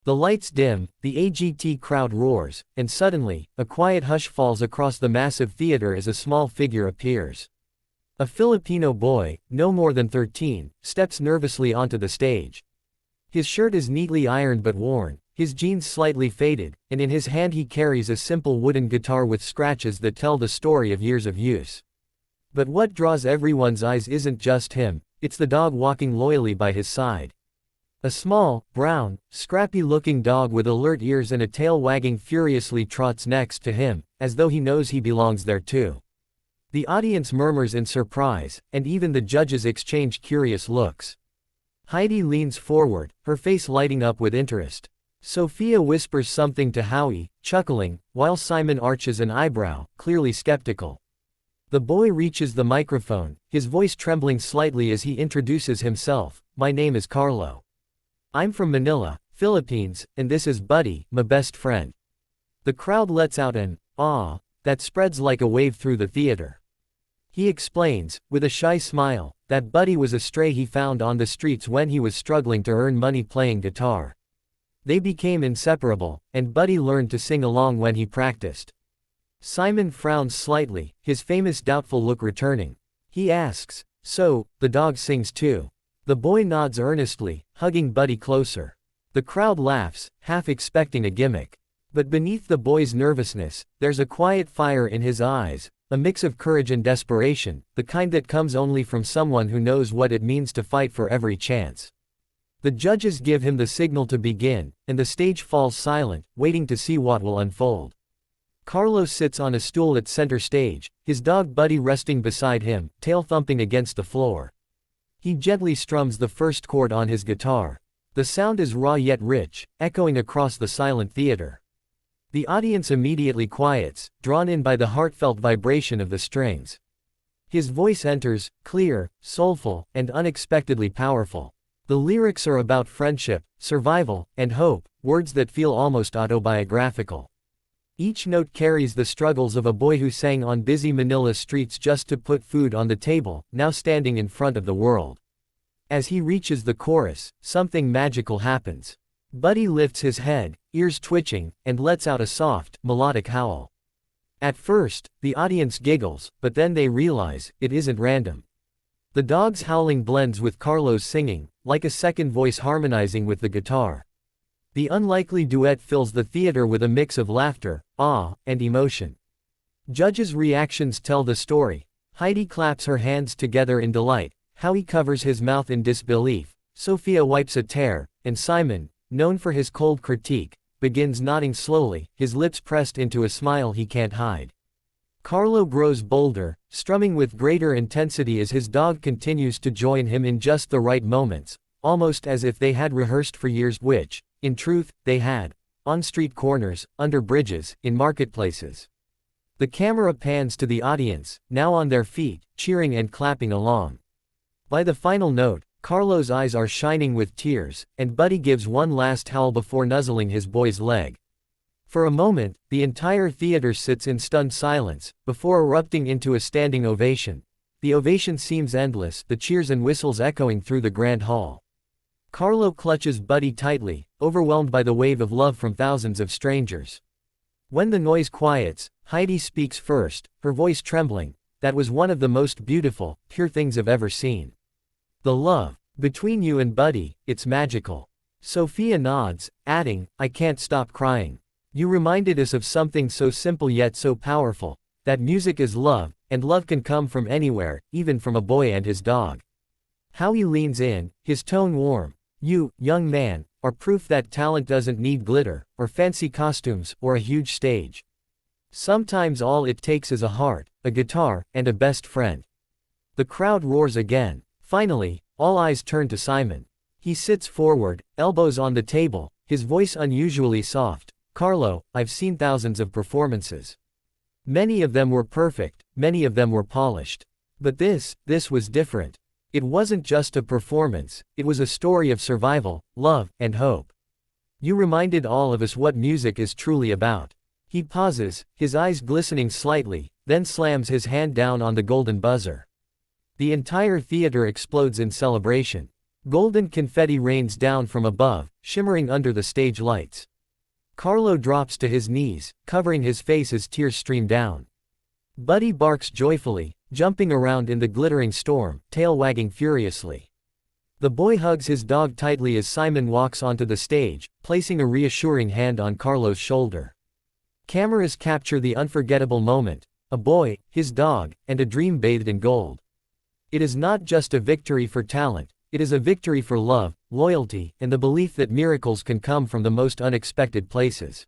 The lights dim, the AGT crowd roars, and suddenly, a quiet hush falls across the massive theater as a small figure appears. A Filipino boy, no more than 13, steps nervously onto the stage. His shirt is neatly ironed but worn, his jeans slightly faded, and in his hand he carries a simple wooden guitar with scratches that tell the story of years of use. But what draws everyone's eyes isn't just him, it's the dog walking loyally by his side. A small, brown, scrappy-looking dog with alert ears and a tail wagging furiously trots next to him, as though he knows he belongs there too. The audience murmurs in surprise, and even the judges exchange curious looks. Heidi leans forward, her face lighting up with interest. Sophia whispers something to Howie, chuckling, while Simon arches an eyebrow, clearly skeptical. The boy reaches the microphone, his voice trembling slightly as he introduces himself. "My name is Carlo. I'm from Manila, Philippines, and this is Buddy, my best friend." The crowd lets out an "ah" that spreads like a wave through the theater. He explains, with a shy smile, that Buddy was a stray he found on the streets when he was struggling to earn money playing guitar. They became inseparable, and Buddy learned to sing along when he practiced. Simon frowns slightly, his famous doubtful look returning. He asks, "So, the dog sings too?" The boy nods earnestly, hugging Buddy closer. The crowd laughs, half expecting a gimmick. But beneath the boy's nervousness, there's a quiet fire in his eyes, a mix of courage and desperation, the kind that comes only from someone who knows what it means to fight for every chance. The judges give him the signal to begin, and the stage falls silent, waiting to see what will unfold. Carlo sits on a stool at center stage, his dog Buddy resting beside him, tail thumping against the floor. He gently strums the first chord on his guitar. The sound is raw yet rich, echoing across the silent theater. The audience immediately quiets, drawn in by the heartfelt vibration of the strings. His voice enters, clear, soulful, and unexpectedly powerful. The lyrics are about friendship, survival, and hope, words that feel almost autobiographical. Each note carries the struggles of a boy who sang on busy Manila streets just to put food on the table, now standing in front of the world. As he reaches the chorus, something magical happens. Buddy lifts his head, ears twitching, and lets out a soft, melodic howl. At first, the audience giggles, but then they realize, it isn't random. The dog's howling blends with Carlo's singing, like a second voice harmonizing with the guitar. The unlikely duet fills the theater with a mix of laughter, awe, and emotion. Judges' reactions tell the story. Heidi claps her hands together in delight, Howie covers his mouth in disbelief, Sophia wipes a tear, and Simon, known for his cold critique, begins nodding slowly, his lips pressed into a smile he can't hide. Carlo grows bolder, strumming with greater intensity as his dog continues to join him in just the right moments, almost as if they had rehearsed for years, which, in truth, they had. On street corners, under bridges, in marketplaces. The camera pans to the audience, now on their feet, cheering and clapping along. By the final note, Carlo's eyes are shining with tears, and Buddy gives one last howl before nuzzling his boy's leg. For a moment, the entire theater sits in stunned silence, before erupting into a standing ovation. The ovation seems endless, the cheers and whistles echoing through the grand hall. Carlo clutches Buddy tightly, overwhelmed by the wave of love from thousands of strangers. When the noise quiets, Heidi speaks first, her voice trembling. "That was one of the most beautiful, pure things I've ever seen. The love between you and Buddy, it's magical." Sophia nods, adding, "I can't stop crying. You reminded us of something so simple yet so powerful, that music is love, and love can come from anywhere, even from a boy and his dog." Howie leans in, his tone warm. "You, young man, are proof that talent doesn't need glitter, or fancy costumes, or a huge stage. Sometimes all it takes is a heart, a guitar, and a best friend." The crowd roars again. Finally, all eyes turn to Simon. He sits forward, elbows on the table, his voice unusually soft. "Carlo, I've seen thousands of performances. Many of them were perfect, many of them were polished. But this was different. It wasn't just a performance, it was a story of survival, love, and hope. You reminded all of us what music is truly about." He pauses, his eyes glistening slightly, then slams his hand down on the golden buzzer. The entire theater explodes in celebration. Golden confetti rains down from above, shimmering under the stage lights. Carlo drops to his knees, covering his face as tears stream down. Buddy barks joyfully, jumping around in the glittering storm, tail wagging furiously. The boy hugs his dog tightly as Simon walks onto the stage, placing a reassuring hand on Carlo's shoulder. Cameras capture the unforgettable moment: a boy, his dog, and a dream bathed in gold. It is not just a victory for talent, it is a victory for love, loyalty, and the belief that miracles can come from the most unexpected places.